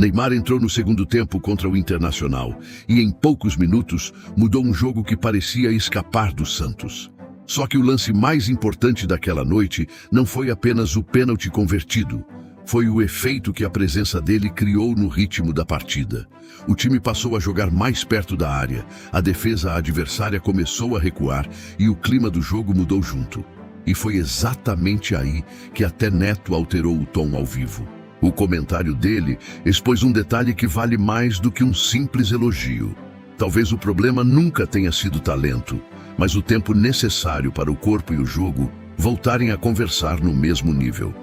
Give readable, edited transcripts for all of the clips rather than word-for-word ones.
Neymar entrou no segundo tempo contra o Internacional e, em poucos minutos, mudou um jogo que parecia escapar do Santos. Só que o lance mais importante daquela noite não foi apenas o pênalti convertido. Foi o efeito que a presença dele criou no ritmo da partida. O time passou a jogar mais perto da área, a defesa adversária começou a recuar e o clima do jogo mudou junto. E foi exatamente aí que até Neto alterou o tom ao vivo. O comentário dele expôs um detalhe que vale mais do que um simples elogio. Talvez o problema nunca tenha sido talento, mas o tempo necessário para o corpo e o jogo voltarem a conversar no mesmo nível.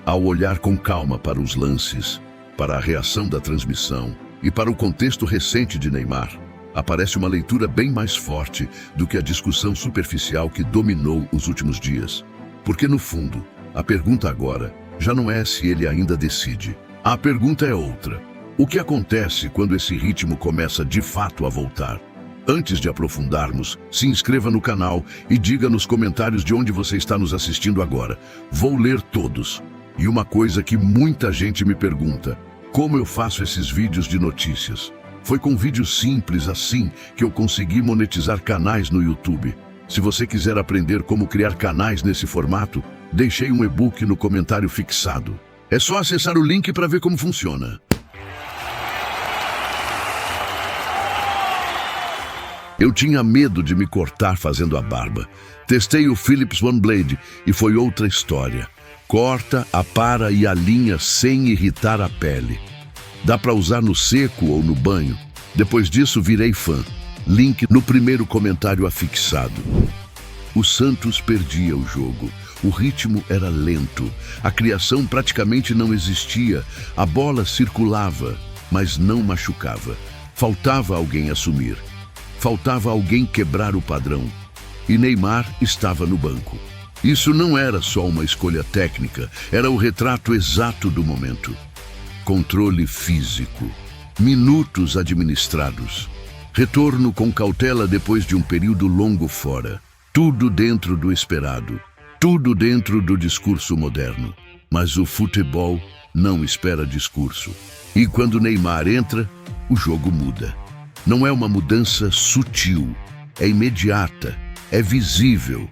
Ao olhar com calma para os lances, para a reação da transmissão e para o contexto recente de Neymar, aparece uma leitura bem mais forte do que a discussão superficial que dominou os últimos dias. Porque, no fundo, a pergunta agora já não é se ele ainda decide. A pergunta é outra. O que acontece quando esse ritmo começa de fato a voltar? Antes de aprofundarmos, se inscreva no canal e diga nos comentários de onde você está nos assistindo agora. Vou ler todos. E uma coisa que muita gente me pergunta: como eu faço esses vídeos de notícias? Foi com vídeos simples assim que eu consegui monetizar canais no YouTube. Se você quiser aprender como criar canais nesse formato, deixei um e-book no comentário fixado. É só acessar o link para ver como funciona. Eu tinha medo de me cortar fazendo a barba. Testei o Philips OneBlade e foi outra história. Corta, apara e alinha sem irritar a pele. Dá para usar no seco ou no banho. Depois disso, virei fã. Link no primeiro comentário afixado. O Santos perdia o jogo. O ritmo era lento. A criação praticamente não existia. A bola circulava, mas não machucava. Faltava alguém assumir. Faltava alguém quebrar o padrão. E Neymar estava no banco. Isso não era só uma escolha técnica, era o retrato exato do momento. Controle físico, minutos administrados, retorno com cautela depois de um período longo fora. Tudo dentro do esperado, tudo dentro do discurso moderno. Mas o futebol não espera discurso. E quando Neymar entra, o jogo muda. Não é uma mudança sutil, é imediata, é visível.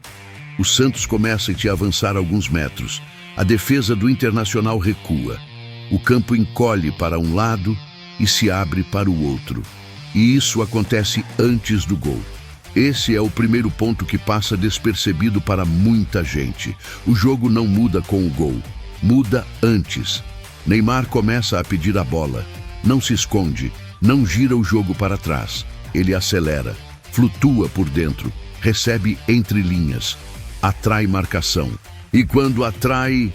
O Santos começa a te avançar alguns metros. A defesa do Internacional recua. O campo encolhe para um lado e se abre para o outro. E isso acontece antes do gol. Esse é o primeiro ponto que passa despercebido para muita gente. O jogo não muda com o gol, muda antes. Neymar começa a pedir a bola. Não se esconde, não gira o jogo para trás. Ele acelera, flutua por dentro, recebe entre linhas. Atrai marcação. E quando atrai,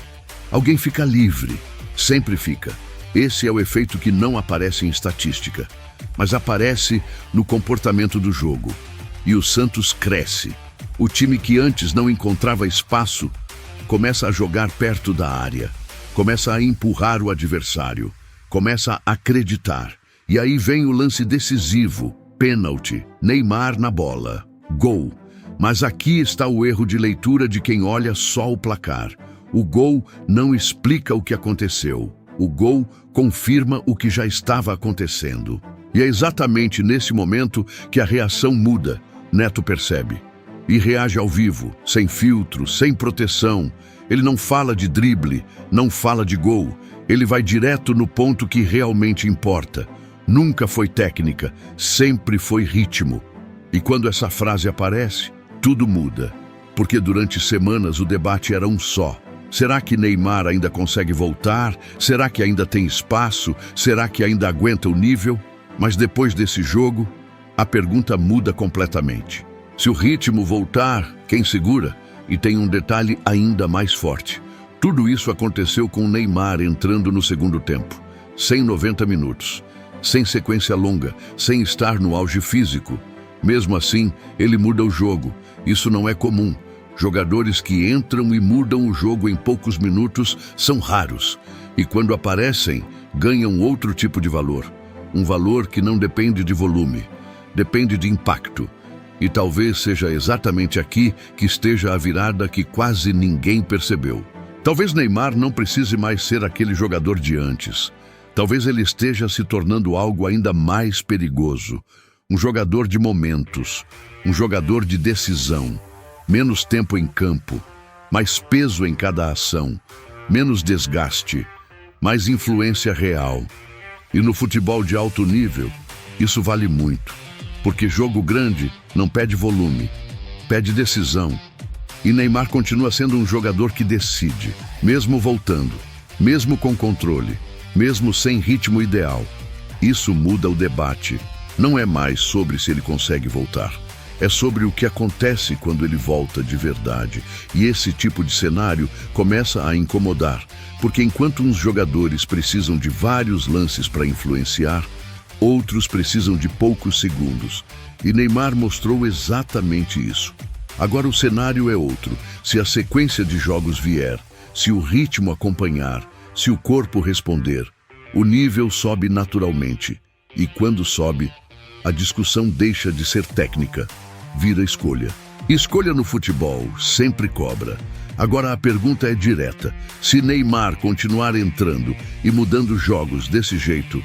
alguém fica livre. Sempre fica. Esse é o efeito que não aparece em estatística, mas aparece no comportamento do jogo. E o Santos cresce. O time que antes não encontrava espaço começa a jogar perto da área. Começa a empurrar o adversário. Começa a acreditar. E aí vem o lance decisivo. Pênalti. Neymar na bola. Gol. Mas aqui está o erro de leitura de quem olha só o placar. O gol não explica o que aconteceu. O gol confirma o que já estava acontecendo. E é exatamente nesse momento que a reação muda. Neto percebe. E reage ao vivo, sem filtro, sem proteção. Ele não fala de drible, não fala de gol. Ele vai direto no ponto que realmente importa. Nunca foi técnica, sempre foi ritmo. E quando essa frase aparece, tudo muda, porque durante semanas o debate era um só. Será que Neymar ainda consegue voltar? Será que ainda tem espaço? Será que ainda aguenta o nível? Mas depois desse jogo, a pergunta muda completamente. Se o ritmo voltar, quem segura? E tem um detalhe ainda mais forte. Tudo isso aconteceu com Neymar entrando no segundo tempo, sem 90 minutos, sem sequência longa, sem estar no auge físico. Mesmo assim, ele muda o jogo. Isso não é comum. Jogadores que entram e mudam o jogo em poucos minutos são raros. E quando aparecem, ganham outro tipo de valor. Um valor que não depende de volume, depende de impacto. E talvez seja exatamente aqui que esteja a virada que quase ninguém percebeu. Talvez Neymar não precise mais ser aquele jogador de antes. Talvez ele esteja se tornando algo ainda mais perigoso. Um jogador de momentos, um jogador de decisão, menos tempo em campo, mais peso em cada ação, menos desgaste, mais influência real. E no futebol de alto nível, isso vale muito, porque jogo grande não pede volume, pede decisão. E Neymar continua sendo um jogador que decide, mesmo voltando, mesmo com controle, mesmo sem ritmo ideal. Isso muda o debate. Não é mais sobre se ele consegue voltar. É sobre o que acontece quando ele volta de verdade. E esse tipo de cenário começa a incomodar, porque enquanto uns jogadores precisam de vários lances para influenciar, outros precisam de poucos segundos. E Neymar mostrou exatamente isso. Agora o cenário é outro. Se a sequência de jogos vier, se o ritmo acompanhar, se o corpo responder, o nível sobe naturalmente. E quando sobe, a discussão deixa de ser técnica, vira escolha. Escolha no futebol sempre cobra. Agora a pergunta é direta. Se Neymar continuar entrando e mudando jogos desse jeito,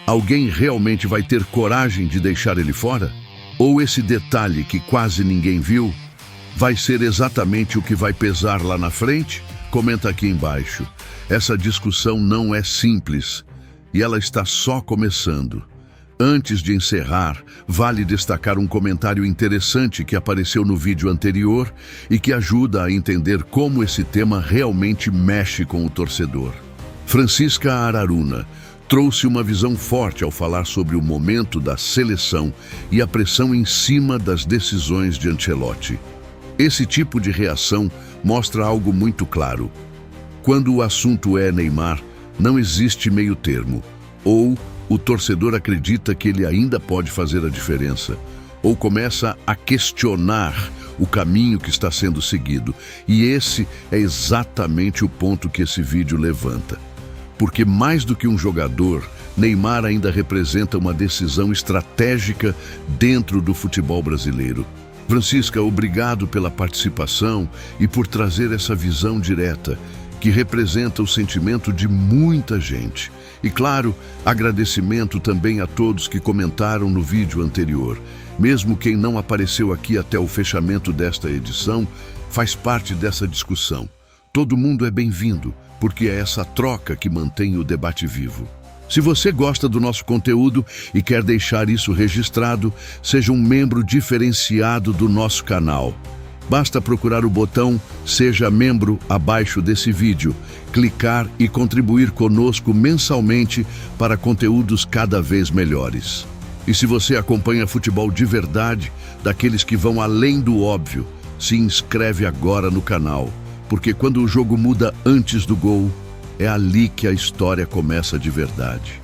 alguém realmente vai ter coragem de deixar ele fora? Ou esse detalhe que quase ninguém viu vai ser exatamente o que vai pesar lá na frente? Comenta aqui embaixo. Essa discussão não é simples e ela está só começando. Antes de encerrar, vale destacar um comentário interessante que apareceu no vídeo anterior e que ajuda a entender como esse tema realmente mexe com o torcedor. Francisca Araruna trouxe uma visão forte ao falar sobre o momento da seleção e a pressão em cima das decisões de Ancelotti. Esse tipo de reação mostra algo muito claro. Quando o assunto é Neymar, não existe meio termo. Ou o torcedor acredita que ele ainda pode fazer a diferença, ou começa a questionar o caminho que está sendo seguido. E esse é exatamente o ponto que esse vídeo levanta. Porque mais do que um jogador, Neymar ainda representa uma decisão estratégica dentro do futebol brasileiro. Francisca, obrigado pela participação e por trazer essa visão direta, que representa o sentimento de muita gente. E claro, agradecimento também a todos que comentaram no vídeo anterior. Mesmo quem não apareceu aqui até o fechamento desta edição, faz parte dessa discussão. Todo mundo é bem-vindo, porque é essa troca que mantém o debate vivo. Se você gosta do nosso conteúdo e quer deixar isso registrado, seja um membro diferenciado do nosso canal. Basta procurar o botão Seja Membro abaixo desse vídeo, clicar e contribuir conosco mensalmente para conteúdos cada vez melhores. E se você acompanha futebol de verdade, daqueles que vão além do óbvio, se inscreve agora no canal, porque quando o jogo muda antes do gol, é ali que a história começa de verdade.